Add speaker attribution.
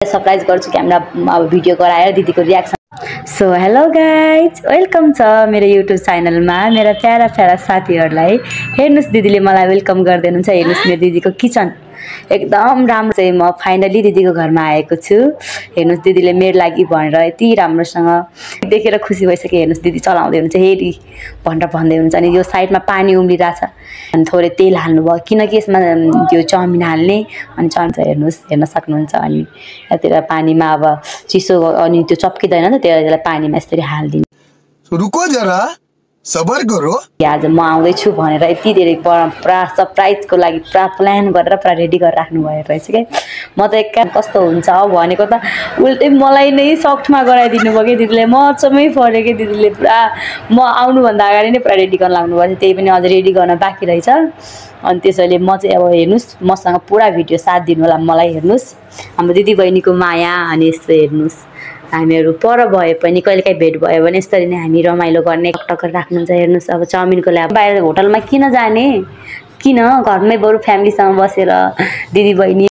Speaker 1: Surprise गर्छु camera अब video गराएर दिदीको reaction. So hello guys, welcome छ मेरो युट्युब च्यानलमा। मेरा प्यारा प्यारा साथीहरूलाई हेर्नुस्, दिदीले मलाई वेलकम गर्दै हुनुहुन्छ। हेर्नुस् मेरो दिदीको किचन एकदम राम्रो चाहिँ म फाइनली दिदीको घरमा आएको छु। हेर्नुस् दिदीले मेरो लागि भनेर यति राम्रोसँग देखेर खुसी भइसक्यो। हेर्नुस् दिदी चलाउँदै हुनुहुन्छ, हेरी भनेर भन्दै हुनुहुन्छ। अनि यो साइडमा पानी उम्लिरहेछ अनि थोरै तेल हाल्नुभयो किनकि यसमा त्यो चाउमिन हाल्ने। अनि चाउमिन हेर्नुस्, हेर्न सक्नुहुन्छ। अनि यतातिर पानीमा अब चिसो अनि त्यो चप्किँदैन नि त, त्यसलाई पानीमा यसरी हालिदिनु।
Speaker 2: रुको जरा सबर करो।
Speaker 1: आज म आउँदैछु भनेर यति धेरै पुरा सरप्राइजको लागि पुरा प्लान गरेर पुरा रेडी गरेर राख्नु भयो रहेछ क्या। म त एक कस्तो हुन्छ भनेको त उल्टै मलाई नै सक्टमा गराइदिनु भयो कि दिदीले। म अचम्मै पऱ्यो कि दिदीले पुरा म आउनुभन्दा अगाडि नै पुरा रेडी गर्न लाग्नु भएको थियो। त्यही पनि अझ रेडी गर्न बाँकी रहेछ। अनि त्यसैले म चाहिँ अब हेर्नुस् मसँग पुरा भिडियो साथ दिनु होला मलाई। हेर्नुस् हाम्रो दिदी बहिनीको माया। अनि यस्तो हेर्नुस् हामीहरू पर भए पनि कहिलेकाहीँ भेट भयो भने यसरी नै हामी रमाइलो गर्ने टक्कर राख्नुहुन्छ। हेर्नुस् अब चाउमिनको लागि बाहिर होटलमा किन जाने, किन घरमै बरु फ्यामिलीसँग बसेर दिदी बहिनी